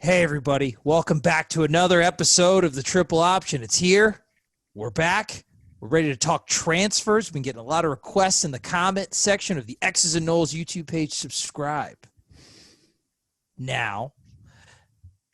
Hey, everybody. Welcome back to another episode of the Triple Option. It's here. We're back. We're ready to talk transfers. We've been getting a lot of requests in the comment section of the X's and Knowles YouTube page. Subscribe now.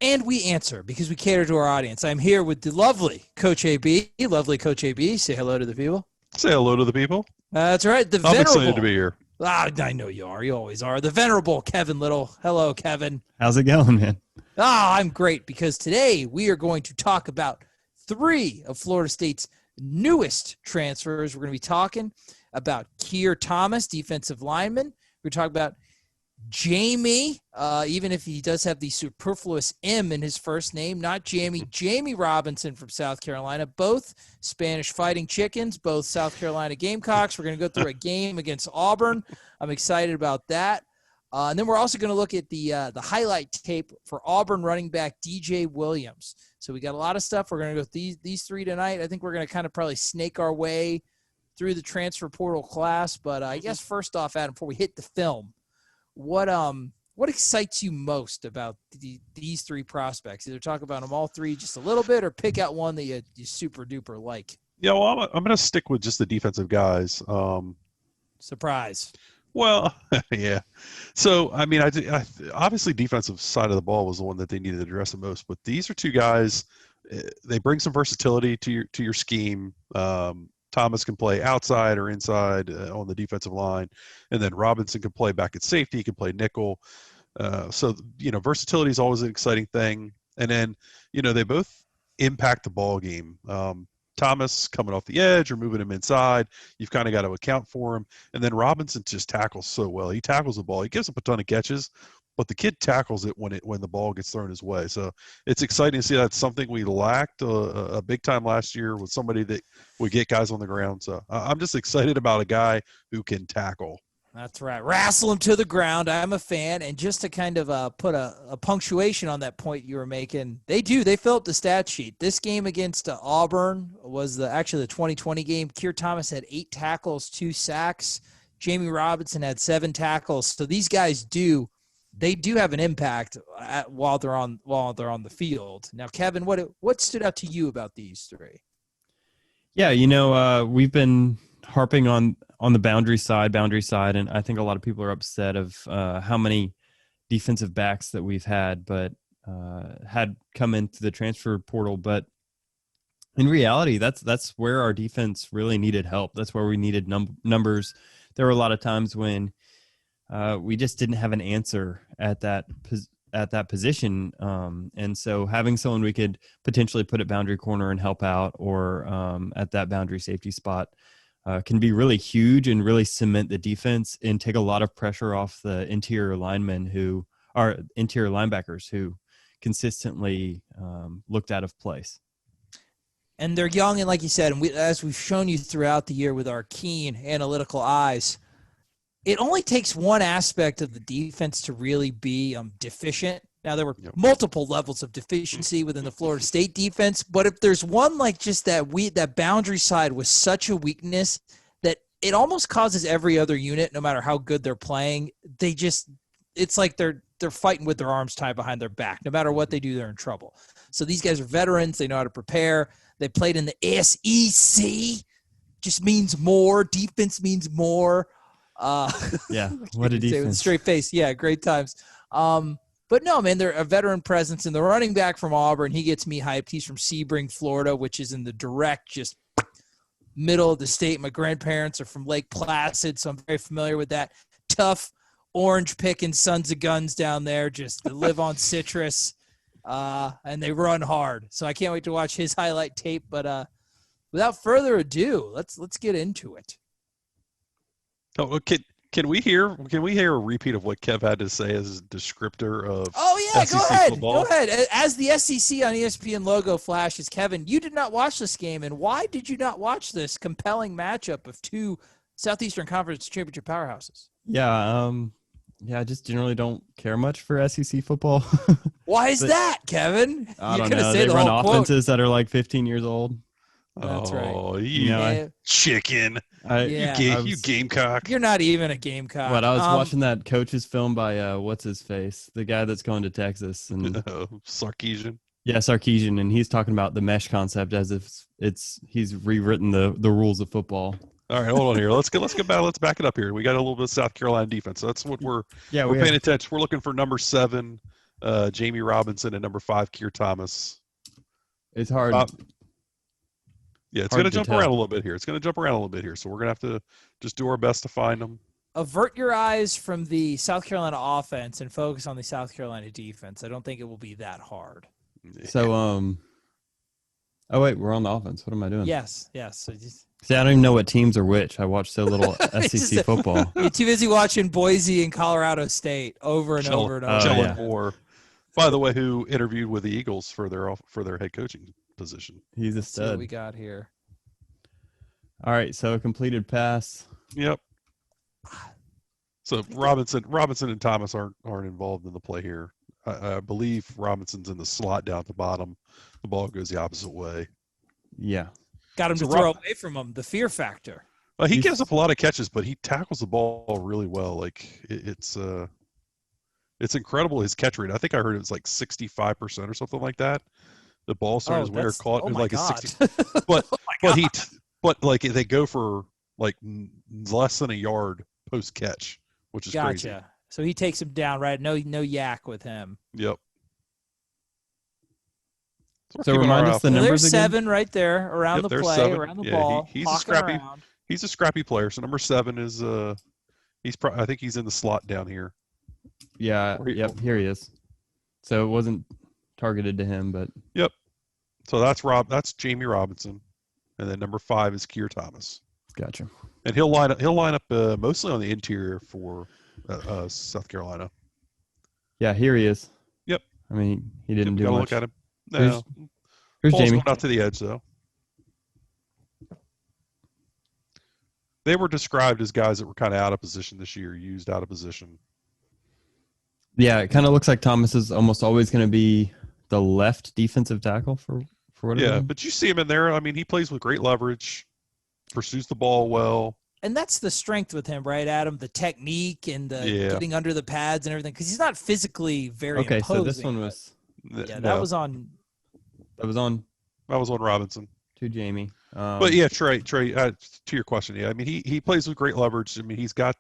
And we answer because we cater to our audience. I'm here with the lovely Coach AB. Lovely Coach AB. Say hello to the people. Say hello to the people. That's right. The I'm venerable. excited to be here. I know you are. You always are. The venerable Kevin Little. Hello, Kevin. How's it going, man? I'm great because today we are going to talk about three of Florida State's newest transfers. We're going to be talking about Keir Thomas, defensive lineman. We're talking about Jammie, even if he does have the superfluous M in his first name, not Jammie Robinson from South Carolina, both Spanish fighting chickens, both South Carolina Gamecocks. We're going to go through a game against Auburn. I'm excited about that. And then we're also going to look at the highlight tape for Auburn running back DJ Williams. So we got a lot of stuff. We're going to go with these three tonight. I think we're going to kind of probably snake our way through the transfer portal class. But I guess first off, Adam, before we hit the film, what excites you most about these three prospects? Either talk about them all three just a little bit or pick out one that you super duper like. Yeah, well, I'm going to stick with just the defensive guys. Surprise. Well, yeah. So, I mean, I obviously defensive side of the ball was the one that they needed to address the most. But these are two guys. They bring some versatility to your scheme. Thomas can play outside or inside on the defensive line, and then Robinson can play back at safety. He can play nickel. So, versatility is always an exciting thing. And then, they both impact the ball game. Thomas coming off the edge or moving him inside, you've kind of got to account for him. And then Robinson just tackles so well. He tackles the ball. He gives up a ton of catches, but the kid tackles it when the ball gets thrown his way. So it's exciting to see that's something we lacked a big time last year with somebody that would get guys on the ground. So I'm just excited about a guy who can tackle. That's right. Wrestle him to the ground. I'm a fan. And just to kind of put a punctuation on that point you were making, they fill up the stat sheet. This game against Auburn was actually the 2020 game. Keir Thomas had 8 tackles, 2 sacks. Jammie Robinson had 7 tackles. So these guys do have an impact while they're on the field. Now, Kevin, what stood out to you about these three? Yeah, we've been harping on the boundary side, and I think a lot of people are upset of how many defensive backs that we've had, but had come into the transfer portal. But in reality, that's where our defense really needed help. That's where we needed numbers. There were a lot of times when we just didn't have an answer at that position, and so having someone we could potentially put at boundary corner and help out, or at that boundary safety spot, can be really huge and really cement the defense and take a lot of pressure off the interior linebackers who consistently looked out of place. And they're young, and like you said, and as we've shown you throughout the year with our keen analytical eyes, it only takes one aspect of the defense to really be deficient. Now, there were multiple levels of deficiency within the Florida State defense, but if there's one like just that boundary side was such a weakness that it almost causes every other unit, no matter how good they're playing, it's like they're fighting with their arms tied behind their back. No matter what they do, they're in trouble. So these guys are veterans. They know how to prepare. They played in the SEC. Just means more. Defense means more. Yeah, what a defense. Straight face. Yeah, great times. But no, man, they're a veteran presence. And the running back from Auburn, he gets me hyped. He's from Sebring, Florida, which is in the direct just middle of the state. My grandparents are from Lake Placid, so I'm very familiar with that. Tough, orange-picking sons of guns down there, just live on citrus, and they run hard. So I can't wait to watch his highlight tape. But without further ado, let's get into it. Oh, okay. Can we hear a repeat of what Kev had to say as a descriptor of SEC football? Go ahead. As the SEC on ESPN logo flashes, Kevin, you did not watch this game, and why did you not watch this compelling matchup of two Southeastern Conference championship powerhouses? Yeah, I just generally don't care much for SEC football. Why is that, Kevin? I don't know. They run offenses that are like 15 years old. That's right. Oh, You know, Yeah. chicken. Yeah. You gamecock. You're not even a Gamecock. What I was watching that coach's film by what's his face, the guy that's going to Texas, and Sarkeesian. yeah, Sarkeesian, and he's talking about the mesh concept as if he's rewritten the rules of football. All right, hold on here. Let's get back. Let's back it up here. We got a little bit of South Carolina defense. So that's what we're paying attention. We're looking for number 7, Jammie Robinson, and number 5, Keir Thomas. It's hard. Yeah, it's going to jump around a little bit here. So we're going to have to just do our best to find them. Avert your eyes from the South Carolina offense and focus on the South Carolina defense. I don't think it will be that hard. So, oh wait, we're on the offense. What am I doing? Yes. So See, I don't even know what teams are which. I watch so little SEC football. You're too busy watching Boise and Colorado State over and over and over. Kellen Moore, by the way, who interviewed with the Eagles for their head coaching position. He's a Let's see what stud. we got here. All right, so a completed pass. Yep. So Robinson and Thomas aren't involved in the play here. I believe Robinson's in the slot down at the bottom. The ball goes the opposite way. Yeah. Got him to throw away from him. The fear factor. He gives up a lot of catches, but he tackles the ball really well. Like it's incredible his catch rate. I think I heard it was like 65% or something like that. The ball started his winner caught it like a 60. But like they go for like less than a yard post catch, which is crazy. Gotcha. So he takes him down, right? No yak with him. Yep. So remind us the numbers there's again. 7 right there around the play, 7. around the ball. He's a scrappy. He's a scrappy player. So number 7 is I think he's in the slot down here. Yeah. Yep. Here he is. So it wasn't targeted to him, but yep. So that's Jammie Robinson, and then number 5 is Keir Thomas. Gotcha. And he'll line up mostly on the interior for South Carolina. Yeah, here he is. Yep. I mean, he didn't do much. Look at him. No. Here's Paul's Jammie. going out to the edge, though. They were described as guys that were kind of out of position this year, used out of position. Yeah, it kind of looks like Thomas is almost always going to be the left defensive tackle for whatever. Yeah, but you see him in there. I mean, he plays with great leverage, pursues the ball well. And that's the strength with him, right, Adam? The technique and the getting under the pads and everything, because he's not physically very imposing. So this one was. Yeah, that was on. That was on Robinson. To Jammie. But yeah, Trey. To your question, yeah, I mean, he plays with great leverage. I mean, he's got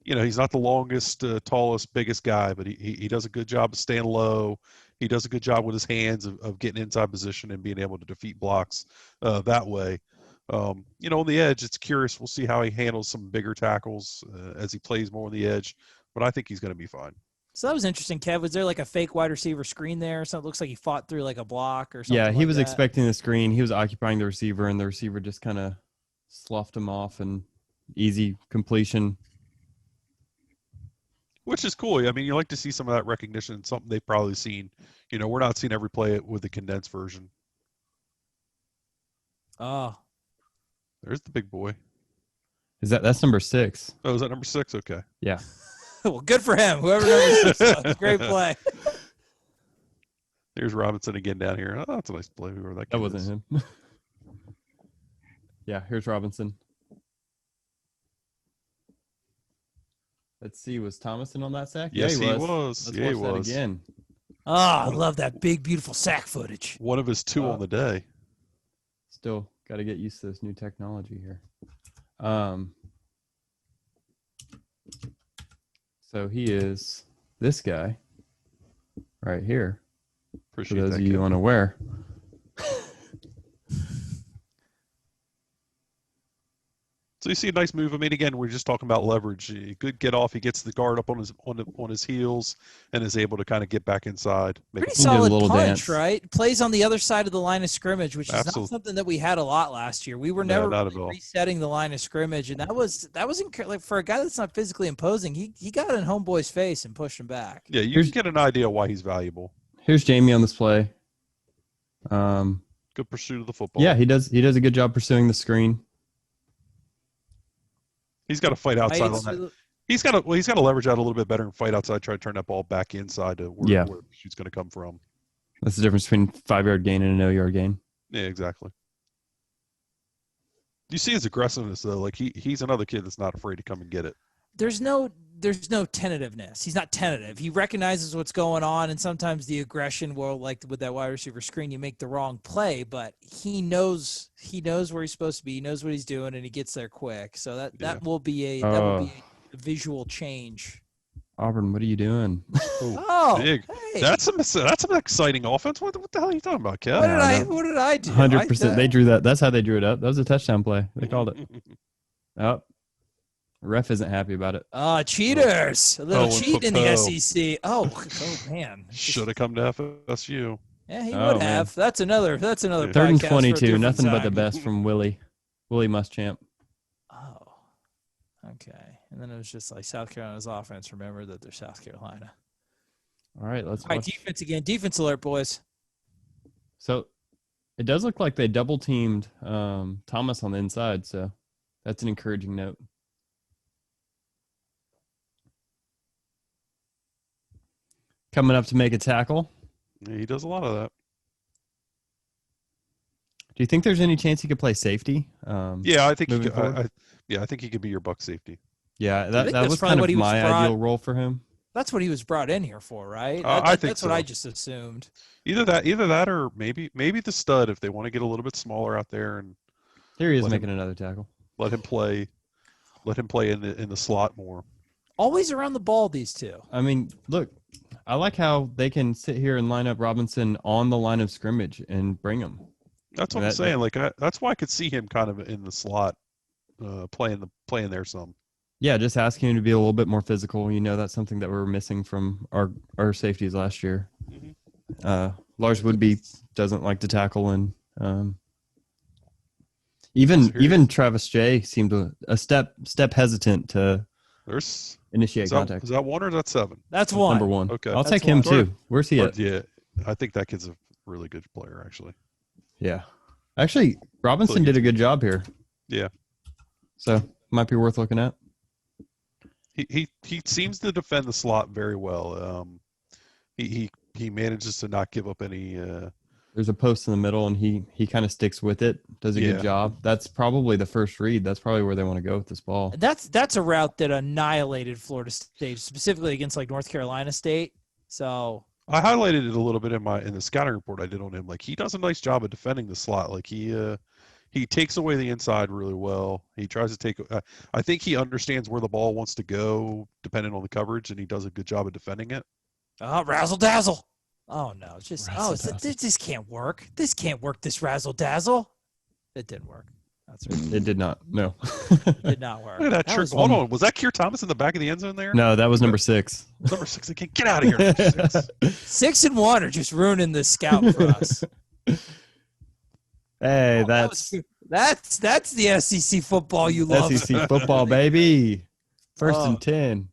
he's not the longest, tallest, biggest guy, but he does a good job of staying low. He does a good job with his hands of getting inside position and being able to defeat blocks that way. On the edge, it's curious. We'll see how he handles some bigger tackles as he plays more on the edge, but I think he's going to be fine. So that was interesting, Kev. Was there like a fake wide receiver screen there or something? It looks like he fought through like a block or something. Yeah, he like was that. expecting the screen. He was occupying the receiver, and the receiver just kind of sloughed him off and easy completion. Which is cool. I mean, you like to see some of that recognition, something they've probably seen. We're not seeing every play with the condensed version. Oh. There's the big boy. That's number 6? Oh, is that number 6? Okay. Yeah. Well, good for him. Whoever knows this great play. There's Robinson again down here. Oh, that's a nice play. Whoever that wasn't is. him. Yeah, here's Robinson. Let's see. Was Thomason on that sack? Yes, yeah, he was. Let's yeah, he watch that was. again. Oh, I love that big, beautiful sack footage. One of his 2 on the day. Still got to get used to this new technology here. So he is this guy right here. Appreciate for those that, of you Kevin. unaware. So you see a nice move. I mean, again, we're just talking about leverage. Good get off. He gets the guard up on his heels and is able to kind of get back inside. Pretty solid punch, dance. right? Plays on the other side of the line of scrimmage, which is Absolutely. not something that we had a lot last year. We were never not really at all. resetting the line of scrimmage, and that was like for a guy that's not physically imposing. He got in homeboy's face and pushed him back. Yeah, you can get an idea why he's valuable. Here's Jammie on this play. Good pursuit of the football. Yeah, he does a good job pursuing the screen. He's got to fight outside on that. He's got to leverage out a little bit better and fight outside, try to turn that ball back inside to where the shoot's going to come from. That's the difference between 5-yard gain and a no-yard gain. Yeah, exactly. You see his aggressiveness though. Like he's another kid that's not afraid to come and get it. There's no tentativeness. He's not tentative. He recognizes what's going on, and sometimes the aggression will, like with that wide receiver screen, you make the wrong play, but he knows where he's supposed to be. He knows what he's doing, and he gets there quick. So that will be a visual change. Auburn, what are you doing? Big. Hey. That's an exciting offense. What the hell are you talking about, Kev? What did I do? 100%. They drew that. That's how they drew it up. That was a touchdown play. They called it. Oh, ref isn't happy about it. Cheaters! A little cheat in the SEC. Oh man! Should have come to FSU. Yeah, he would have. That's another. Third and 22. Nothing but the best from Willie Muschamp. Oh, okay. And then it was just like South Carolina's offense. Remember that they're South Carolina. All right, let's watch. Defense again. Defense alert, boys. So it does look like they double teamed Thomas on the inside. So that's an encouraging note. Coming up to make a tackle. Yeah, he does a lot of that. Do you think there's any chance he could play safety? Yeah, I think he could. I think he could be your buck safety. Yeah, that was kind of my ideal role for him. That's what he was brought in here for, right? I think that's what I just assumed. Either that, or maybe the stud if they want to get a little bit smaller out there. And here he is making another tackle. Let him play in the slot more. Always around the ball, these two. I mean, look, I like how they can sit here and line up Robinson on the line of scrimmage and bring him. That's what I'm saying. Like that's why I could see him kind of in the slot, playing there some. Yeah, just asking him to be a little bit more physical. You know, that's something that we were missing from our safeties last year. Mm-hmm. Lars Woodby doesn't like to tackle, and even Travis J seemed a step hesitant to initiate contact. Is that 1 or is that 7? That's 1. Number 1. Okay, I'll take him too. Where's he at? Yeah, I think that kid's a really good player, actually. Yeah, actually, Robinson did a good job here. Yeah, so might be worth looking at. He seems to defend the slot very well. He manages to not give up any. There's a post in the middle, and he kind of sticks with it. Does a good job. That's probably the first read. That's probably where they want to go with this ball. That's a route that annihilated Florida State, specifically against like North Carolina State. So I highlighted it a little bit in the scouting report I did on him. Like he does a nice job of defending the slot. Like he takes away the inside really well. He tries to take. I think he understands where the ball wants to go, depending on the coverage, and he does a good job of defending it. Razzle dazzle. Oh no, it's just this can't work. This can't work. This razzle dazzle. It didn't work. That's right. It did not. No, it did not work. Look at that trick. Hold on. Was that Keir Thomas in the back of the end zone there? No, that was number 6. Number 6. Again. Get out of here. Number 6. 6 and 1 are just ruining the scout for us. Hey, that's the SEC football you love. SEC football, baby. First and 10.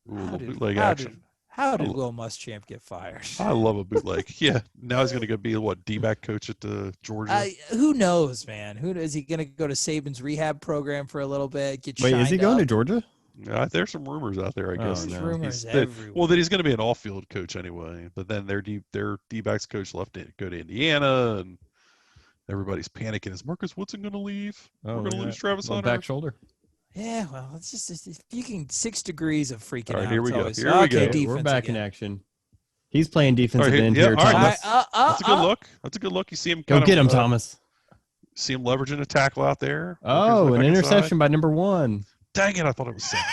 Bootleg action. How did Will Muschamp get fired? I love a bootleg. Yeah, now he's going to go be D-back coach at Georgia. Who knows, man? Is he going to go to Saban's rehab program for a little bit? Wait, is he going to Georgia? There's some rumors out there, I guess. There's rumors everywhere. Well, that he's going to be an off-field coach anyway. But then their D-backs coach left to go to Indiana, and everybody's panicking. Is Marcus Woodson going to leave? We're going to lose Travis Hunter. Back shoulder. Yeah, well, it's just if you can 6 degrees of freaking out. All right, here we go. We're back in action. He's playing defensive end here, Thomas. That's a good look. That's a good look. You see him. Go get him, Thomas. See him leveraging a tackle out there. Oh, an interception by number 1. Dang it! I thought it was 7.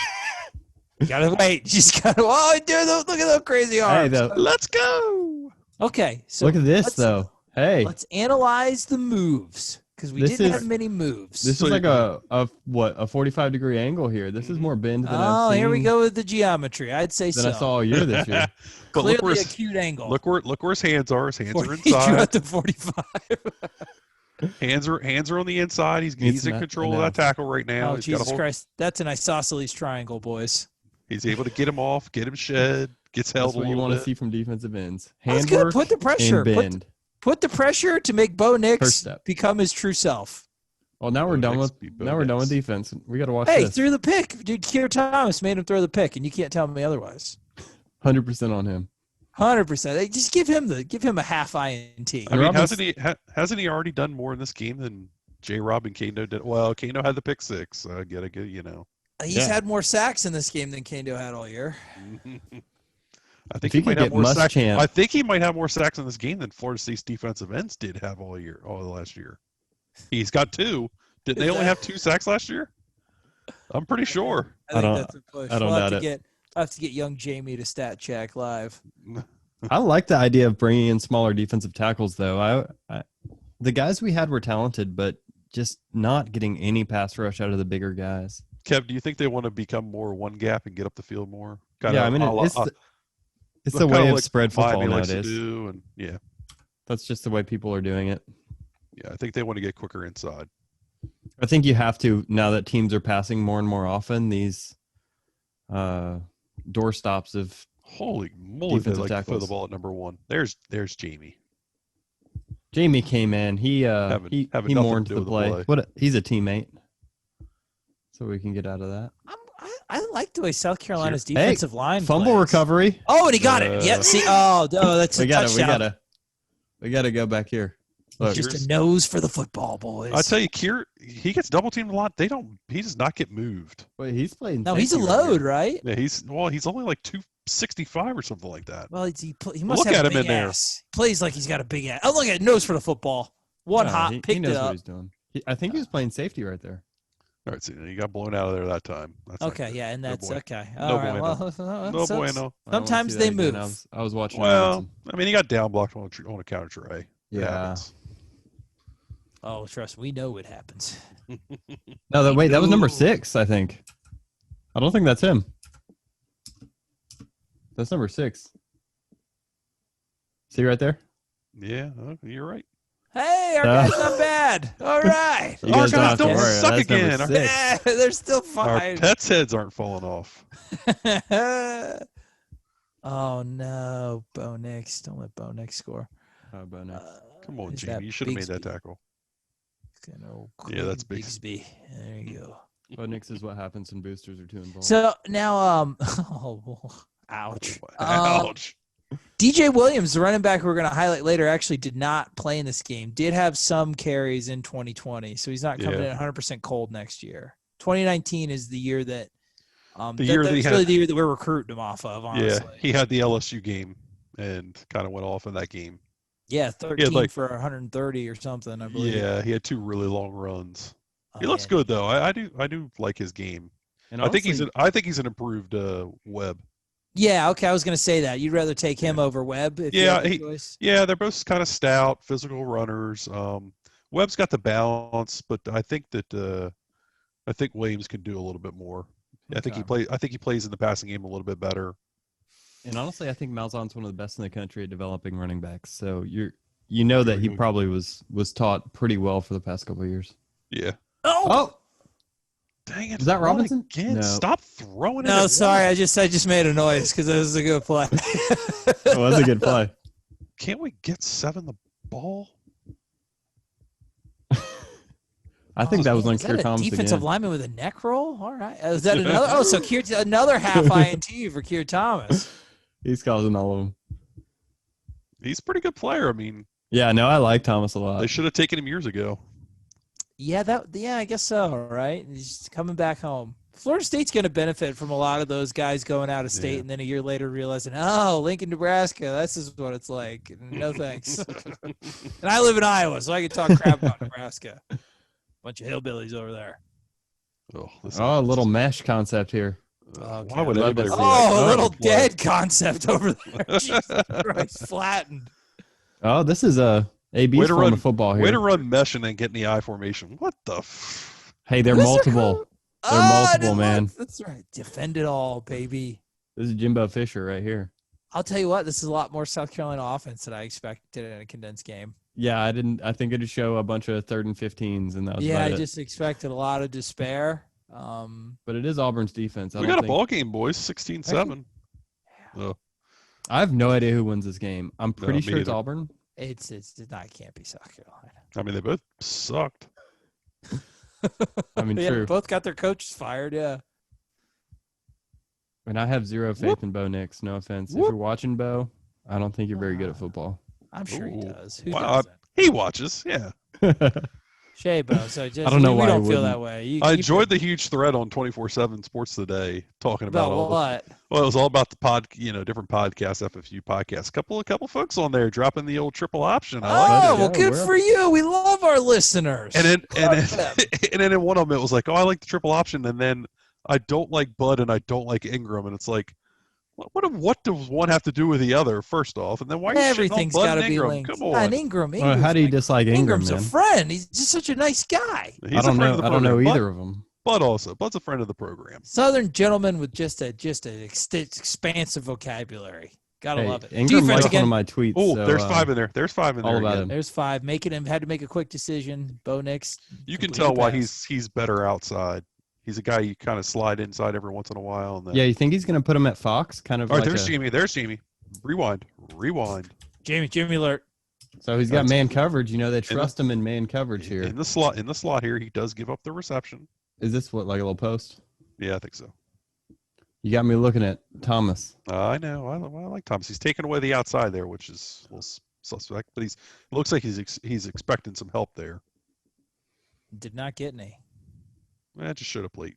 You gotta wait. You just gotta. Oh, dude, look at those crazy arms. Hey, let's go. Okay, so look at this though. Hey, let's analyze the moves. Because we didn't have many moves. This is like a 45-degree angle here. This is more bend than I've seen. Here we go with the geometry. I'd say so. Than I saw all year this year. But clearly a cute angle. Look where his hands are. His hands are inside. At the 45. hands are on the inside. He's in control of that tackle right now. Oh, Jesus Christ. That's an isosceles triangle, boys. He's able to get him off, get him shed, gets held a little bit. That's what you want to see from defensive ends. Handwork, put the pressure. And bend. Put the pressure to make Bo Nix become his true self. Well, now we're done with defense. We got to watch. Hey, this. threw the pick, dude. Keir Thomas made him throw the pick, and you can't tell me otherwise. 100% on him. 100%. Just give him a half INT. I mean, hasn't he already done more in this game than J-Rob and Kano did well. Kano had the pick six. I get it. You know. He's had more sacks in this game than Kano had all year. I think he might have more sacks. I think he might have more sacks in this game than Florida State's defensive ends did have all last year. He's got 2. Didn't they only have 2 sacks last year? I'm pretty sure. I think that's a push. I don't doubt it. I'll have to get young Jammie to stat check live. I like the idea of bringing in smaller defensive tackles, though. The guys we had were talented, but just not getting any pass rush out of the bigger guys. Kev, do you think they want to become more one gap and get up the field more? It's the way of spread football nowadays. Yeah, that's just the way people are doing it. Yeah, I think they want to get quicker inside. I think you have to, now that teams are passing more and more often, these doorstops of holy moly, they like to throw the ball at number 1. There's Jammie. Jammie came in. He mourned the play. He's a teammate, so we can get out of that. I like the way South Carolina's defensive line fumble plays. Recovery. Oh, and he got it. Yep. See. Oh, that's a touchdown. We gotta go back here. Look. Just a nose for the football, boys. I tell you, Keir, he gets double teamed a lot. He does not get moved. Wait, he's playing. No, he's a load, right? Yeah, he's only like 265 or something like that. Well, he must have a big ass. He plays like he's got a big ass. Oh, look at nose for the football. Picked he knows it up. What he's doing. I think he was playing safety right there. All right, so you got blown out of there that time. That's okay, yeah, and that's okay. No bueno. Sometimes they move. I was watching. Well, I mean, he got down blocked on a counter tray. Yeah. Oh, trust me, we know what happens. No, that was number 6, I think. I don't think that's him. That's number 6. See right there? Yeah, you're right. Hey, our guy's not bad. All right. Our guys don't suck again. They're still fine. Our pets' heads aren't falling off. Oh, no. Bo Nix. Don't let Bo Nix score. Bo Nix. Come on, Jammie. You should have made that tackle. Yeah, that's Bigsby. There you go. Bo Nix is what happens when boosters are too involved. So now, ouch. Ouch. DJ Williams, the running back we're going to highlight later, actually did not play in this game. Did have some carries in 2020, so he's not coming in 100% cold next year. 2019 is the year that the year that we're recruiting him off of, honestly. Yeah, he had the LSU game and kind of went off in that game. Yeah, 13 for 130 or something, I believe. Yeah, he had 2 really long runs. He looks good though. I do like his game. And honestly, I think he's an improved Webb. Yeah, okay. I was going to say that. You'd rather take him over Webb if you had the choice? Yeah, they're both kind of stout, physical runners. Webb's got the balance, but I think Williams can do a little bit more. Okay. I think he plays in the passing game a little bit better. And honestly, I think Malzahn's one of the best in the country at developing running backs. So you know that he probably was taught pretty well for the past couple of years. Yeah. Oh! Dang it. Is that Robinson? Again? No. Stop throwing it. No, sorry. I just made a noise because it was a good play. It was a good play. Can't we get 7 the ball? I think that was on Keir Thomas again. Defensive lineman with a neck roll? All right. Is that another? Oh, so another half INT for Keir Thomas. He's causing all of them. He's a pretty good player. I mean. Yeah, no, I like Thomas a lot. They should have taken him years ago. Yeah, I guess so, right? He's coming back home. Florida State's going to benefit from a lot of those guys going out of state and then a year later realizing, oh, Lincoln, Nebraska, this is what it's like. No thanks. And I live in Iowa, so I can talk crap about Nebraska. Bunch of hillbillies over there. A little mesh concept here. Okay. Why would anybody a little dead concept over there. Jesus Christ, flattened. Oh, this is AB's form of football here. Way to run mesh and then get in the I formation. What the? Hey, they're multiple. They're multiple, man. That's right. Defend it all, baby. This is Jimbo Fisher right here. I'll tell you what. This is a lot more South Carolina offense than I expected in a condensed game. Yeah, I didn't. I think it'd show a bunch of 3rd and 15s, and that was about it. I just expected a lot of despair. But it is Auburn's defense. We got a ball game, boys. 16-7. Yeah. I have no idea who wins this game. I'm pretty sure it's Auburn. It can't be South Carolina. I mean, they both sucked. I mean, true. Both got their coaches fired. Yeah. And I have zero faith in Bo Nix. No offense. If you're watching Bo, I don't think you're very good at football. I'm sure he does. Who doesn't? He watches. Yeah. Shabo. So just I don't know we why don't he feel wouldn't. that way. You I keep enjoyed it- the huge thread on 24/7 Sports Today talking about all what? well, it was all about the different podcasts, FFU podcasts. A couple folks on there dropping the old triple option. I like Oh, it. well, good We're for you. We love our listeners. And then Love them. and then in one of them it was like, oh, I like the triple option, and then I don't like Bud and I don't like Ingram, and it's like, what does one have to do with the other? First off, and then why are you shitting on Everything's Bud got and to be Ingram? linked. Come Yeah, on, and Ingram. Well, how do you dislike Ingram, Ingram's man? a friend. He's just such a nice guy. he's I don't a friend know. of the I don't know program. either of them. Bud also, Bud's a friend of the program. Southern gentleman with just an expansive vocabulary. Gotta Hey, love it. Ingram Defense likes again. one of my tweets. Oh, so, there's 5 in there. There's 5 in there. all about again. him. There's 5. Making him had to make a quick decision. Bo Nix. You can complete tell the why pass. he's better outside. He's a guy you kind of slide inside every once in a while. And then, Yeah, you think he's going to put him at Fox? Kind of all right, like there's Jamie. There's Jamie. Rewind. Jimmy alert. So he's got That's- man coverage. You know, they trust him in man coverage here. In the slot here, he does give up the reception. Is this what, like a little post? Yeah, I think so. You got me looking at Thomas. I know. I like Thomas. He's taking away the outside there, which is a little suspect. But it looks like he's expecting some help there. Did not get any. Just showed up late.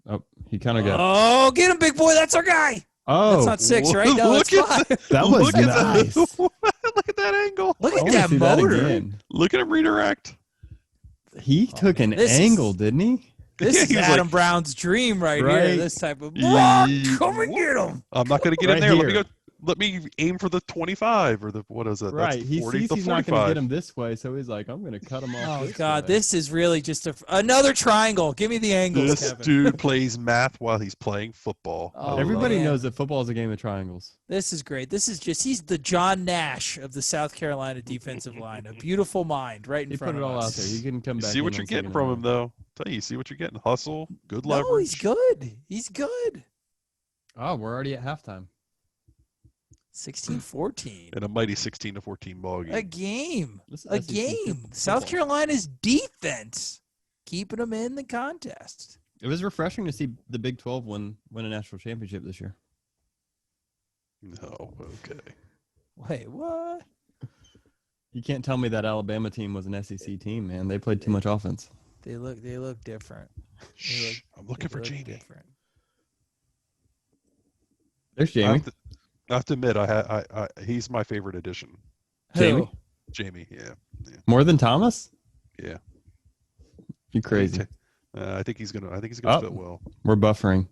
Oh, he kind of got. Oh, get him, big boy. That's our guy. Oh, That's not 6, right? No, Look that's at 5. that was look at nice. look at that angle. Look I at wanna that see motor. again. Look at him redirect. He took man, an this is- angle, didn't he? This Yeah, is he was Adam like- Brown's dream right, Right. here. This type of Yeah. come and get him. I'm not going to get Right in there. here. Let me aim for the 25 or the what is that? Right. That's He 40 sees to he's not going to 45. get him this way, so he's like, I'm going to cut him off. Oh this God, way. this is really just another triangle. Give me the angles, This Kevin. dude plays math while he's playing football. Oh, Everybody man. knows that football is a game of triangles. This is great. This is he's the John Nash of the South Carolina defensive line. A beautiful mind right in He front put it of all out us. there. You can come You back. see what in you're on getting second from and him, long. though. Tell you see what you're getting. Hustle, good leverage. No, he's good. He's good. Oh, we're already at halftime. 16-14. In a mighty 16-14 ball game. A game. This is A SEC game. football. South Carolina's defense keeping them in the contest. It was refreshing to see the Big 12 win a national championship this year. No, okay. Wait, what? You can't tell me that Alabama team was an SEC team, man. They played too much offense. They look different. Shh, I'm looking for They look Jamie. different. There's I Jamie. have to admit, he's my favorite addition. Jamie? Who? Jamie, yeah. More than Thomas? Yeah. You crazy. I think he's gonna Oh. fit well. We're buffering.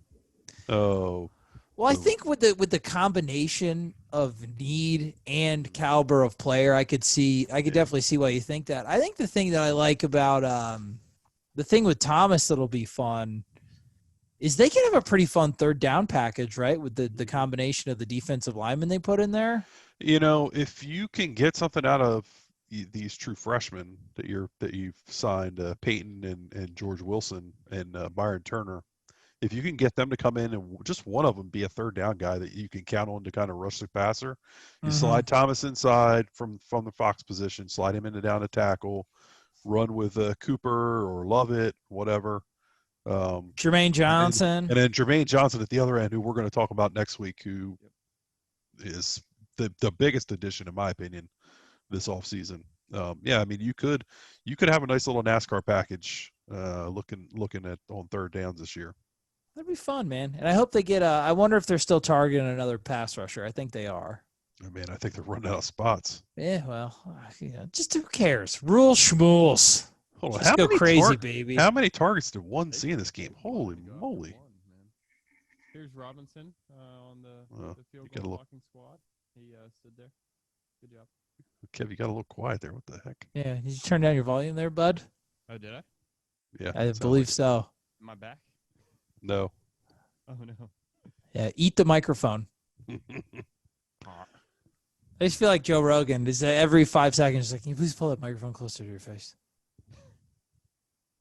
Oh, Well, I think with the combination of need and caliber of player, I could definitely see why you think that. I think the thing that I like about the thing with Thomas that'll be fun is they can have a pretty fun third down package, right? With the combination of the defensive linemen they put in there. if you can get something out of these true freshmen that you've signed, Peyton and George Wilson and Byron Turner, if you can get them to come in and just one of them be a third down guy that you can count on to kind of rush the passer, you slide Thomas inside from the Fox position, slide him into down to tackle, run with Cooper or Lovett, whatever. Jermaine Johnson. And then Jermaine Johnson at the other end, who we're going to talk about next week, who is the biggest addition, in my opinion, this offseason. I mean, you could have a nice little NASCAR package looking at on third downs this year. That'd be fun, man. And I hope they get I wonder if they're still targeting another pass rusher. I think they are. I mean, I think they're running out of spots. Yeah, well, just who cares? Rule schmools. Hold on, Just go crazy, baby. How many targets did one see in this game? Holy moly! Here's Robinson on the field gotta goal look. blocking squad. He stood there. Good job. Kev, you got a little quiet there. What the heck? Yeah, did you turn down your volume there, bud? Oh, did I? Yeah, I sounds believe like- so. Am I back? No. Oh, no. Yeah, eat the microphone. I just feel like Joe Rogan is every 5 seconds like, can you please pull that microphone closer to your face?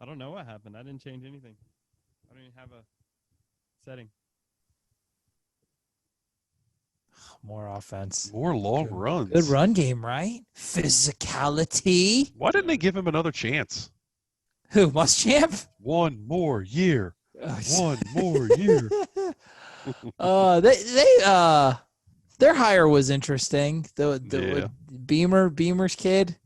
I don't know what happened. I didn't change anything. I don't even have a setting. More offense. More long Good- runs. Good run game, right? Physicality. Why didn't they give him another chance? Who? Muschamp? One more year. Oh, One more year. Their hire was interesting. The Beamer's kid.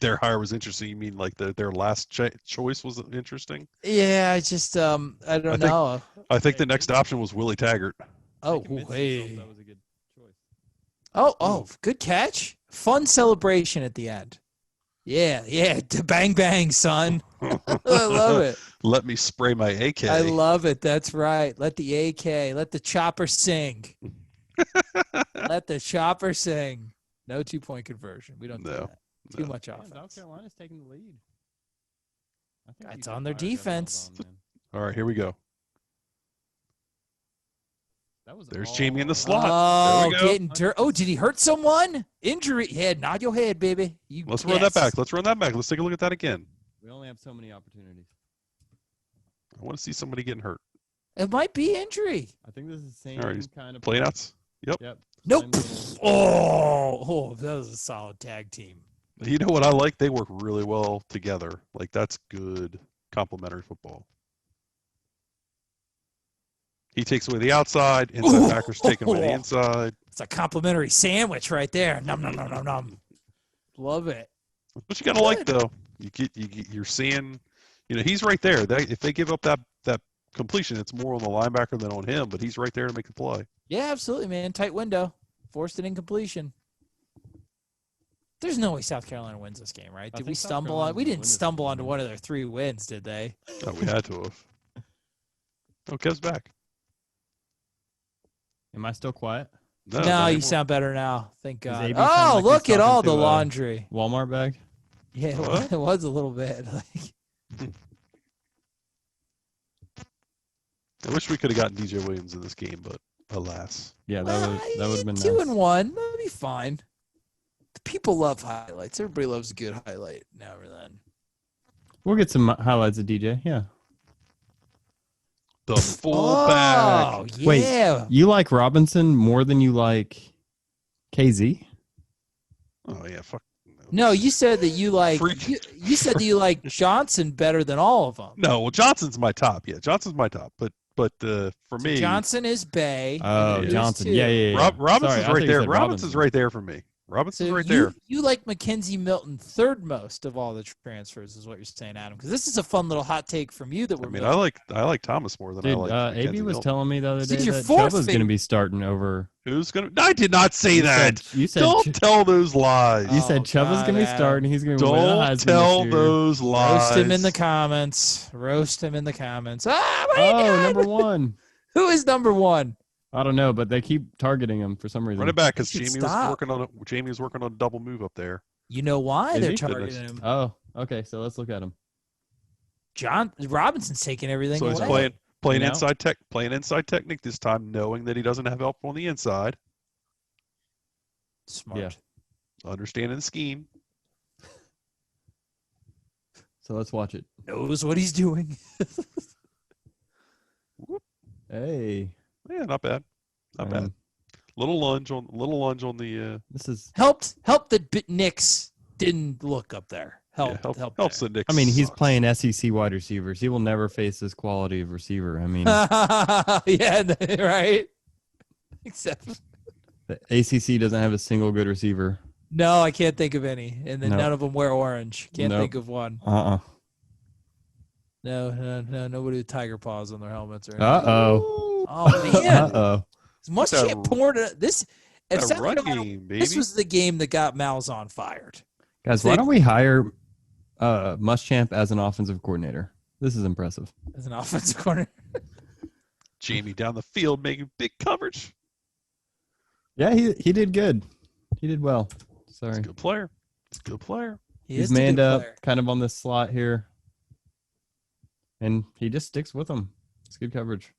Their hire was interesting. You mean like their last choice was interesting? Yeah, I just I don't know. I think the next option was Willie Taggart. Oh, They convinced hey. themselves that was a good choice. Oh, good catch. Fun celebration at the end. Yeah. Bang, bang, son. I love it. Let me spray my AK. I love it. That's right. Let the AK, let the chopper sing. Let the chopper sing. No 2-point conversion. We don't do that. Too much offense. South Carolina's taking the lead. I think It's you on their fired that defense. ball on, man. All right, here we go. That was There's all- Jammie in the slot. Oh, There we go. getting dirt. Oh, did he hurt someone? Injury. Head. Nod your head, baby. Let's run that back. Let's run that back. Let's take a look at that again. We only have so many opportunities. I want to see somebody getting hurt. It might be injury. I think this is the same All right, he's kind of Playing outs. Yep. Yep. Nope. Same little- That was a solid tag team. You know what I like? They work really well together. Like, that's good complementary football. He takes away the outside. Inside backers taking away the inside. It's a complimentary sandwich right there. Nom nom nom nom nom. Love it. What you gotta like though, you're seeing, he's right there. If they give up that completion, it's more on the linebacker than on him. But he's right there to make the play. Yeah, absolutely, man. Tight window. Forced an incompletion. There's no way South Carolina wins this game, right? I Did we think South stumble Carolina's on? We gonna didn't win this stumble game, onto man. one of their 3 wins, did they? Oh, we had to have. Oh, Kev's back. Am I still quiet? No, No, not you anymore. sound better now. Thank Does God. AB sound Oh, like he's look at talking all the to, laundry. Walmart bag? Yeah, What? it was a little bit. I wish we could have gotten DJ Williams in this game, but alas. Yeah, that would have been 2 nice. and 1. That'd be fine. People love highlights. Everybody loves a good highlight now or then. We'll get some highlights of DJ. Yeah. The fullback. Oh, Wait. yeah. You like Robinson more than you like KZ? Oh yeah, fuck. No, you said that you like Freak. you said that you like Johnson better than all of them. No, well Johnson's my top. Yeah, Johnson's my top. But for me, Johnson is Bay. Oh, and it is Johnson. too. Yeah. Robinson's Sorry, I thought right you there. said Robinson's right there for me. Robinson's So right there. you like McKenzie Milton third most of all the transfers, is what you're saying, Adam? Because this is a fun little hot take from you that I we're. mean, milking. I like Thomas more than I Dude, like. AB McKenzie was Milton. telling me the other This day is your that fourth Chubb was going to favorite. be starting over. Who's gonna? I did not say that. You said Don't tell those lies. you Oh, said Chubb was God, going to be Adam. starting. He's going to win the Don't Heisman tell this year. those lies. Roast him in the comments. Roast him in the comments. Ah, what are you Oh, doing? number 1. Who is number 1? I don't know, but they keep targeting him for some reason. Run it back because You should Jamie was stop. working on a double move up there. You know why Is they're he? targeting him? Oh, okay. So let's look at him. John Robinson's taking everything So he's away. playing You know? inside technique this time, knowing that he doesn't have help on the inside, Smart. Yeah. understanding the scheme. So let's watch it. Knows what he's doing. Hey. Yeah, not bad, not bad. Um, Little lunge on the. This is. Helped that Knicks didn't look up there. Helped helps there. the Knicks. I mean, he's sucks. playing SEC wide receivers. He will never face this quality of receiver. I mean, Yeah, right. Except the ACC doesn't have a single good receiver. no, I can't think of any, and then No. none of them wear orange. Can't Nope. think of one. No, nobody with tiger paws on their helmets or anything. Uh-oh. Oh man, Uh-oh. Muschamp poured this. If That South run Carolina- game, baby. this was the game that got Malzahn fired. Guys, why don't we hire Muschamp as an offensive coordinator? This is impressive. As an offensive corner. Jamie down the field making big coverage. Yeah, he did good. He did well. He's Sorry. a good player. He's a good player. He's manned up kind of on this slot here. And he just sticks with them. It's good coverage.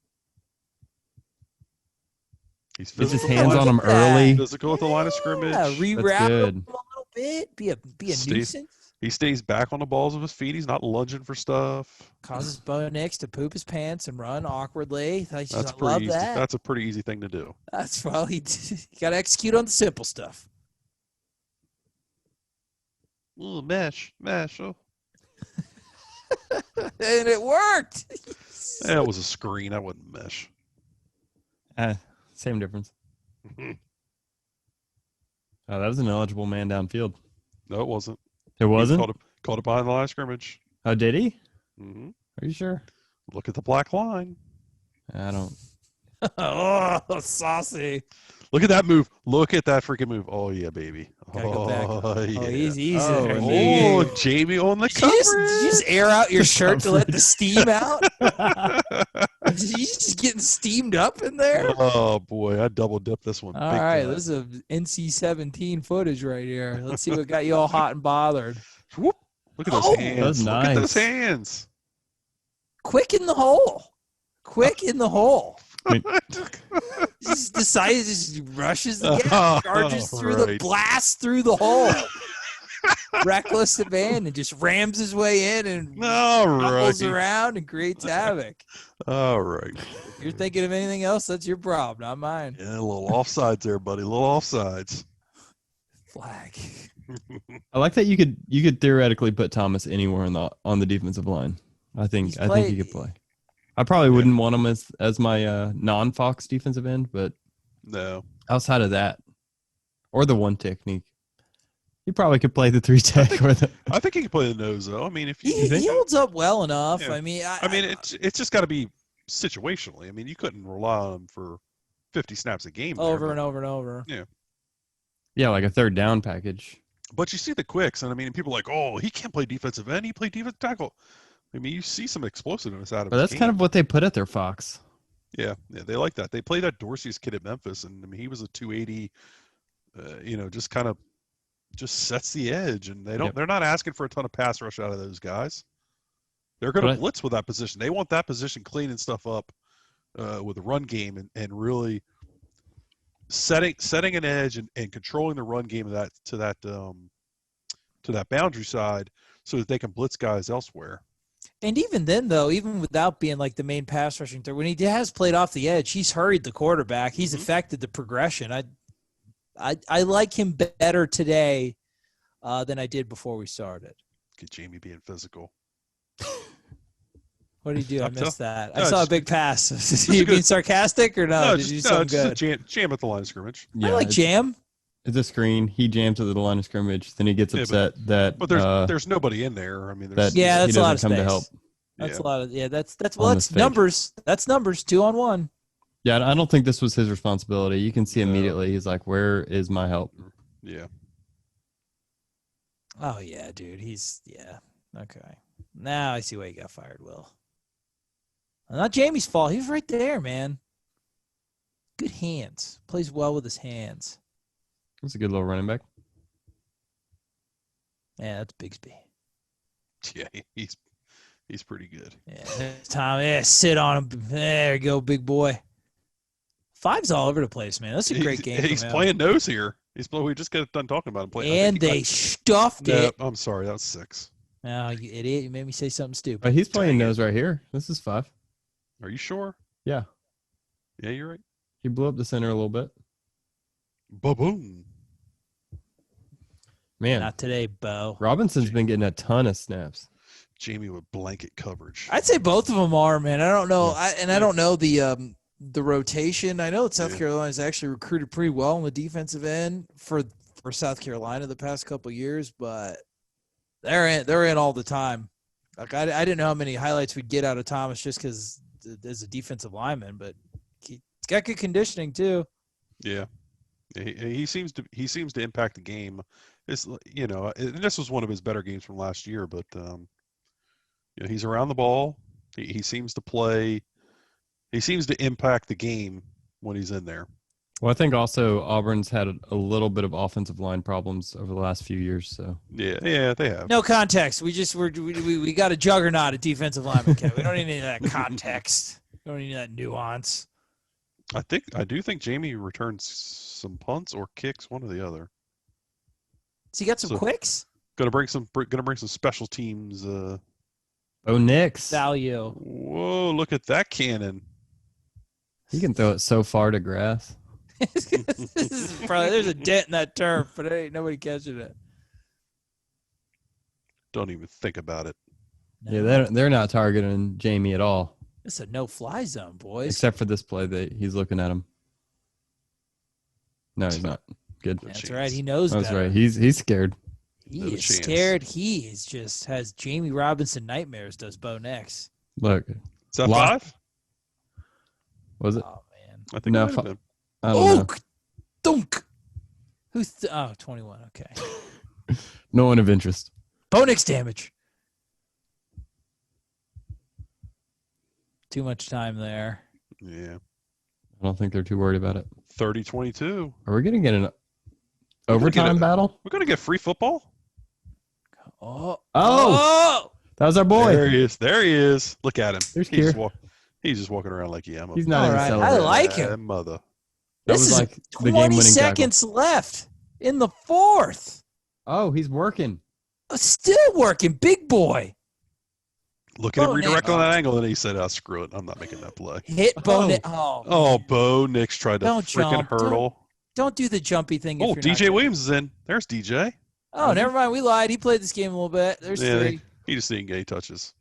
He's Gets his physical. hands on him Look at that. early. Physical at the line of scrimmage. Yeah, reroute good. him a little bit. Be a Steve. nuisance. He stays back on the balls of his feet. He's not lunging for stuff. Causes Bo Nix to poop his pants and run awkwardly. I That's love pretty easy. that. That's a pretty easy thing to do. That's well, he got to execute on the simple stuff. Ooh, mesh. Oh. And it worked. That was a screen. That wasn't mesh. Same difference. Oh, that was an eligible man downfield. No, it wasn't. It wasn't? Called it behind the line of scrimmage. Oh, did he? Mm-hmm. Are you sure? Look at the black line. I don't. Oh, saucy. Look at that move. Look at that freaking move. Oh, yeah, baby. Gotta go back. Oh, yeah. Oh, easy. Oh, Jammie on the coverage. Did you just air out your shirt to let the steam out? Did you just getting steamed up in there? Oh, boy. I double dipped this one. All right. This is NC-17 footage right here. Let's see what got you all hot and bothered. Whoop. Look at those hands. That's nice. Look at those hands. Quick in the hole. Quick in the hole. Just decides, just rushes the gap, charges through the blast through the hole. Reckless abandon, just rams his way in and rumbles around and creates havoc. All right. If you're thinking of anything else, that's your problem, not mine. Yeah, a little offsides there, buddy. A little offsides. Flag. I like that you could theoretically put Thomas anywhere on the defensive line. I think he could play. I probably wouldn't want him as my non-Fox defensive end, but no. Outside of that, or the one technique, he probably could play the 3 tech. I think he could play the nose though. I mean, if he holds up well enough. Yeah. I mean, it's just got to be situationally. I mean, you couldn't rely on him for 50 snaps a game over and over and over. Yeah. Yeah, like a third down package. But you see the quicks, and I mean, people are like, oh, he can't play defensive end. He played defensive tackle. I mean, you see some explosiveness out of him. That's kind of what they put at their Fox. Yeah, they like that. They played that Dorsey's kid at Memphis, and I mean, he was a 280. Just kind of sets the edge, and they're not asking for a ton of pass rush out of those guys. They're going to blitz with that position. They want that position cleaning stuff up with the run game and really setting an edge and controlling the run game of to that boundary side so that they can blitz guys elsewhere. And even then, though, even without being like the main pass rushing threat, when he has played off the edge, he's hurried the quarterback. He's affected the progression. I like him better today than I did before we started. Get Jammie being physical. What did he do? I missed that. I saw a big pass. Is he being sarcastic or no? No, did you do something good? Just jam at the line of scrimmage. Yeah, I like jam. It's a screen. He jams at the line of scrimmage. Then he gets upset but there's nobody in there. I mean, that's a lot of space. To help. That's a lot of that's numbers. That's numbers 2-on-1. Yeah, I don't think this was his responsibility. You can see immediately. He's like, "Where is my help?" Yeah. Oh yeah, dude. Okay. Now I see why he got fired. Will. Not Jamie's fault. He was right there, man. Good hands. Plays well with his hands. That's a good little running back. Yeah, that's Bigsby. Yeah, he's pretty good. Yeah, Tom. Yeah, sit on him. There you go, big boy. 5's all over the place, man. That's a great game. He's playing nose here. We just got done talking about him playing. And they stuffed it. I'm sorry, that was 6. Oh, you idiot! You made me say something stupid. But he's playing nose right here. This is 5. Are you sure? Yeah. Yeah, you're right. He blew up the center a little bit. Ba-boom. Man. Not today, Bo. Robinson's been getting a ton of snaps. Jammie with blanket coverage. I'd say both of them are, man. I don't know. I don't know the rotation. I know that South Carolina's actually recruited pretty well on the defensive end for South Carolina the past couple of years, but they're in all the time. Like I didn't know how many highlights we'd get out of Thomas just because as a defensive lineman, but he's got good conditioning too. Yeah. He seems to impact the game. It's and this was one of his better games from last year, but he's around the ball. He seems to play. He seems to impact the game when he's in there. Well, I think also Auburn's had a little bit of offensive line problems over the last few years. So yeah, they have. No context. We got a juggernaut at defensive lineman. We don't need any of that context. We don't need that nuance. I do think Jammie returns some punts or kicks, one or the other. So you got some quicks? Gonna bring some special teams. Nix value. Whoa! Look at that cannon. He can throw it so far to grass. There's a dent in that turf, but ain't nobody catching it. Don't even think about it. No. Yeah, they're not targeting Jammie at all. It's a no-fly zone, boys. Except for this play that he's looking at him. No, he's not. Good. That's chance. right. He knows That's better. right. He's scared. He No is chance. scared. He is has Jammie Robinson nightmares, does Bo Nix. Look, Is that Lock- 5? was it? Oh, man. I think No, it might have been. I don't know. Dunk. 21. Okay. No one of interest. Bo Nix damage. Too much time there. Yeah. I don't think they're too worried about it. 30-22. Are we going to get an gonna overtime get a- battle? We're going to get free football? Oh. That was our boy. There he is. There he is. Look at him. There's He's Keir. he's just walking around like, I'm a He's not All even right. I celebrating. like him. mother. That This was is like the 20 game-winning seconds left in the fourth. Oh, he's working. Still working. Big boy. Look at him Bo redirect Nix. on that angle, and then he said, screw it. I'm not making that play. Hit Bo Oh. Nix. Oh, Oh, Bo Nix tried to Don't freaking jump. hurdle. don't do the jumpy thing. Oh, if you're not DJ gonna- Williams is in. There's DJ. Oh, never mind. We lied. He played this game a little bit. There's Yeah, 3. He just didn't get any touches.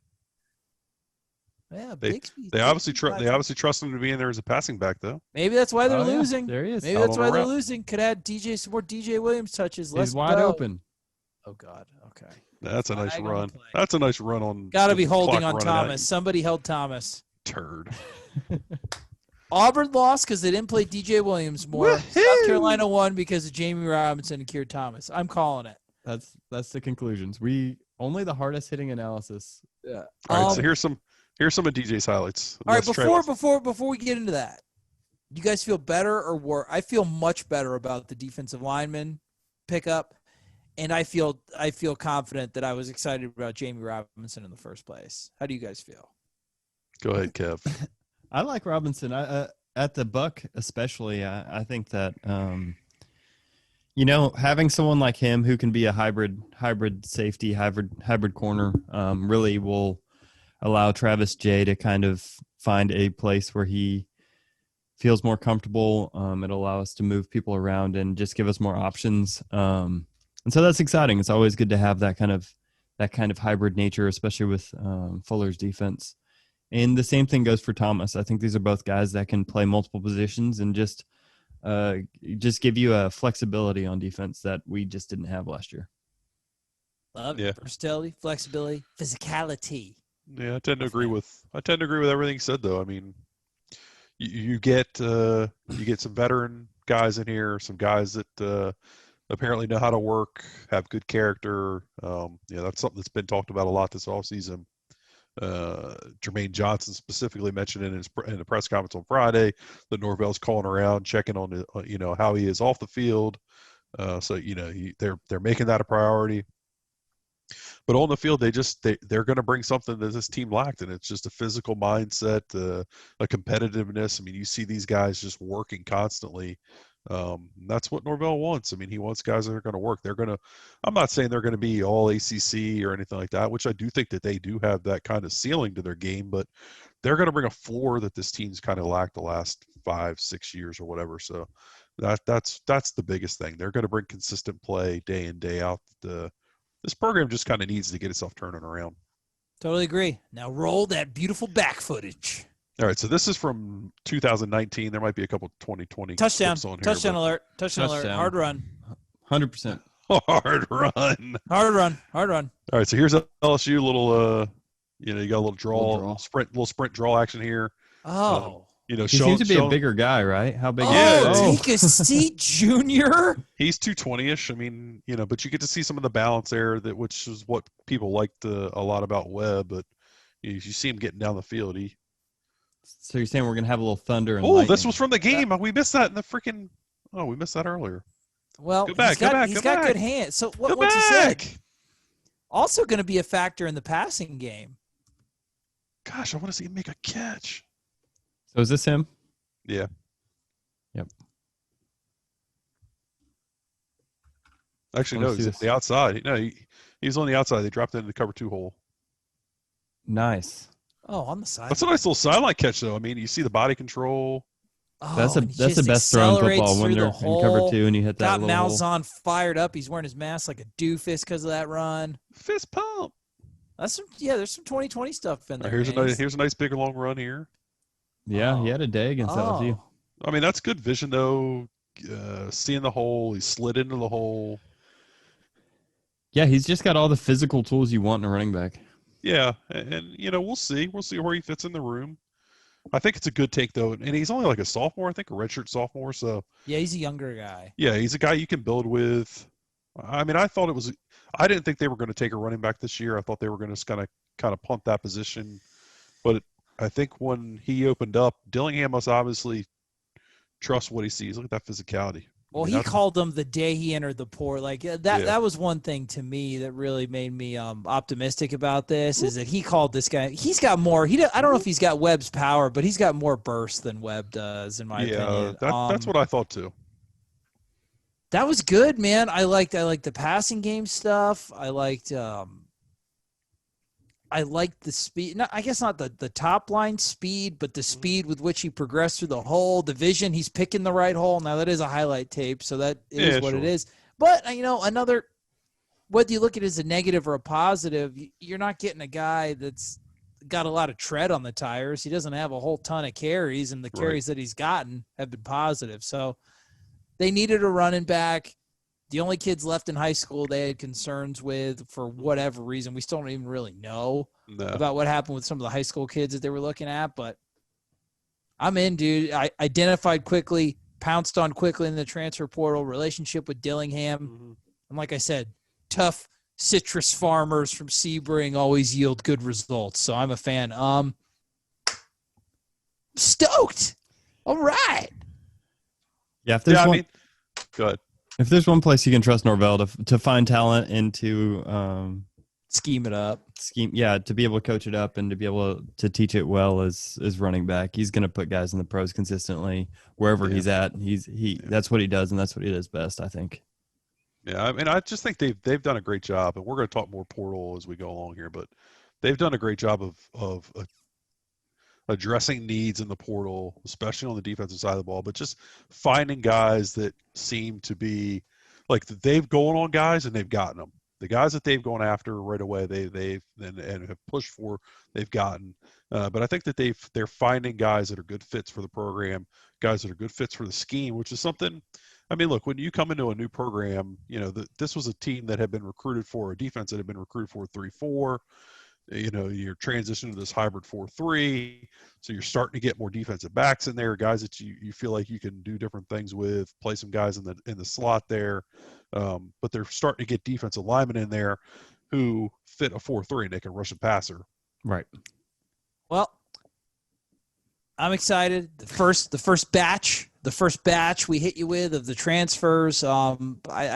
Yeah, They- Bixby. They obviously Bixby trust him to be in there as a passing back, though. Maybe that's why they're Oh, yeah. losing. There he is. Maybe Out that's on why a they're route. losing. Could add some more DJ Williams touches. Less He's wide Bo. open. Oh God. Okay. That's a nice Flag on run. play. That's a nice run on. Got to with be the holding clock on running out, Thomas. you Somebody held Thomas. turd. Auburn lost because they didn't play DJ Williams more. Woohoo! South Carolina won because of Jammie Robinson and Keir Thomas. I'm calling it. That's the conclusions. We only the hardest hitting analysis. Yeah. All right, so here's some of DJ's highlights. All right, Let's try- before we get into that, you guys feel better or worse? I feel much better about the defensive lineman pickup, and I feel confident that I was excited about Jammie Robinson in the first place. How do you guys feel? Go ahead, Kev. I like Robinson. At the Buck especially. I think that having someone like him who can be a hybrid safety, hybrid corner, really will allow Travis Jay to kind of find a place where he feels more comfortable. It'll allow us to move people around and just give us more options. And so that's exciting. It's always good to have that kind of hybrid nature, especially with Fuller's defense. And the same thing goes for Thomas. I think these are both guys that can play multiple positions and just give you a flexibility on defense that we just didn't have last year. Love Yeah. versatility, flexibility, physicality. Yeah, I tend to agree with everything you said, though. I mean, you get some veteran guys in here, some guys that apparently know how to work, have good character. That's something that's been talked about a lot this offseason. Jermaine Johnson specifically mentioned in the press conference on Friday that Norvell's calling around, checking on how he is off the field. They're making that a priority. But on the field, they're going to bring something that this team lacked, and it's just a physical mindset, a competitiveness. I mean, you see these guys just working constantly. That's what Norvell wants. I mean, he wants guys that are going to work. I'm not saying they're going to be all ACC or anything like that, which I do think that they do have that kind of ceiling to their game, but they're going to bring a floor that this team's kind of lacked the last 5-6 years or whatever. So that's the biggest thing. They're going to bring consistent play day in, day out. This program just kind of needs to get itself turning around. Totally agree. Now roll that beautiful back footage. All right, so this is from 2019. There might be a couple 2020 Touchdown. clips on here, Touchdown but- alert. Touchdown alert. Touchdown. Hard run. 100%. Hard run. Hard run. Hard run. All right, so here's LSU little. You got a little draw, Little draw. little sprint draw action here. Oh. He seems to be a bigger guy, right? How big? Yeah. Take a seat, Junior. He's 220-ish. I mean, but you get to see some of the balance there, which is what people liked a lot about Webb. But you see him getting down the field. So you're saying we're gonna have a little thunder and Oh, lightning. this was from the game. We missed that in the freaking. Oh, we missed that earlier. Well, Go back, he's go got back. good hands. So Go what's he said? back. Also going to be a factor in the passing game. Gosh, I want to see him make a catch. So is this him? Yeah. Yep. Actually, Wanna no, see he's on this. the outside. No, he's on the outside. They dropped it into the cover 2 hole. Nice. Oh, on the side. That's a nice little sideline catch, though. I mean, you see the body control. That's and he the just best throw in accelerates football when through they're the in cover hole. 2 and you hit that Got little hole. Malzahn fired up. He's wearing his mask like a doofus because of that run. Fist pump. There's some 2020 stuff in there. Here's man. a nice big long run here. Yeah, he had a day against LSU. Oh. I mean, that's good vision, though. seeing the hole. He slid into the hole. Yeah, he's just got all the physical tools you want in a running back. Yeah, and we'll see. We'll see where he fits in the room. I think it's a good take, though. And he's only like a sophomore, I think, a redshirt sophomore. So yeah, he's a younger guy. Yeah, he's a guy you can build with. I mean, I didn't think they were going to take a running back this year. I thought they were going to kind of punt that position. But I think when he opened up, Dillingham must obviously trust what he sees. Look at that physicality. Well, he called them the day he entered the port. Like that was one thing to me that really made me optimistic about this is that he called this guy. He's got more. I don't know if he's got Webb's power, but he's got more burst than Webb does, in my opinion. That's what I thought too. That was good, man. I liked the passing game stuff. I liked the speed. No, I guess not the top line speed, but the speed with which he progressed through the hole, the vision. He's picking the right hole. Now that is a highlight tape, so that is what it is. But whether you look at it as a negative or a positive, you're not getting a guy that's got a lot of tread on the tires. He doesn't have a whole ton of carries, and the carries that he's gotten have been positive. So they needed a running back. The only kids left in high school they had concerns with for whatever reason. We still don't even really know about what happened with some of the high school kids that they were looking at, but I'm in, dude. I identified quickly, pounced on quickly in the transfer portal, relationship with Dillingham. Mm-hmm. And like I said, tough citrus farmers from Sebring always yield good results. So I'm a fan. Stoked. All right. Yeah, go ahead. If there's one place you can trust Norvell to find talent and to scheme it up, to be able to coach it up and to be able to teach it well as running back, he's going to put guys in the pros consistently wherever he's at. That's what he does, and that's what he does best, I think. Yeah, I mean, I just think they've done a great job, and we're going to talk more portal as we go along here, but they've done a great job of addressing needs in the portal, especially on the defensive side of the ball, but just finding guys that seem to be like they've gone on guys and they've gotten them. The guys that they've gone after right away, they've have pushed for, they've gotten. But I think that they're finding guys that are good fits for the program, guys that are good fits for the scheme, which is something. I mean, look, when you come into a new program, this was a team that had been recruited for a defense that had been recruited for 3-4. You're transitioning to this hybrid 4-3, so you're starting to get more defensive backs in there, guys that you feel like you can do different things with, play some guys in the slot there, but they're starting to get defensive linemen in there who fit a 4-3 and they can rush a passer. Right. Well, I'm excited. The first batch we hit you with of the transfers. I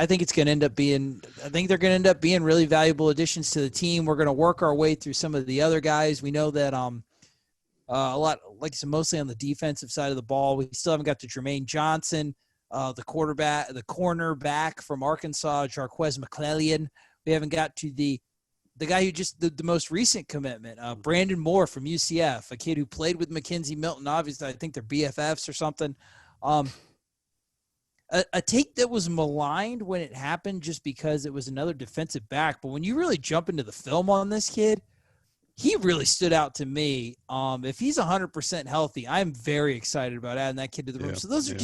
think it's going to end up being. I think they're going to end up being really valuable additions to the team. We're going to work our way through some of the other guys. We know that a lot, like I said, mostly on the defensive side of the ball. We still haven't got to Jermaine Johnson, the cornerback from Arkansas, Jarques McClellion. We haven't got to the guy who just the most recent commitment, Brandon Moore from UCF, a kid who played with McKenzie Milton. Obviously, I think they're BFFs or something. A take that was maligned when it happened just because it was another defensive back. But when you really jump into the film on this kid, he really stood out to me. If he's 100% healthy, I'm very excited about adding that kid to the room. So those are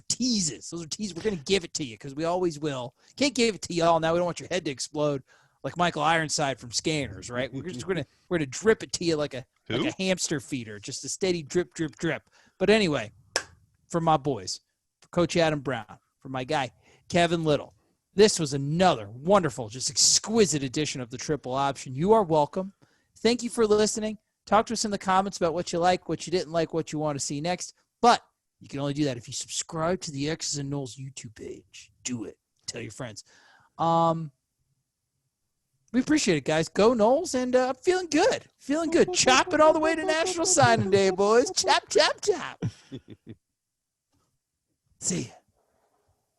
teases. Those are teases. We're going to give it to you because we always will. Can't give it to y'all now. We don't want your head to explode like Michael Ironside from Scanners, right? We're gonna drip it to you like a hamster feeder, just a steady drip, drip, drip. But anyway, for my boys, for Coach Adam Brown, for my guy Kevin Little, this was another wonderful, just exquisite edition of the Triple Option. You are welcome. Thank you for listening. Talk to us in the comments about what you like, what you didn't like, what you want to see next. But you can only do that if you subscribe to the X's and Knowles YouTube page. Do it. Tell your friends. We appreciate it, guys. Go Knowles, and I'm feeling good. Feeling good. Chop it all the way to National Signing Day, boys. Chop, chop, chop. See ya.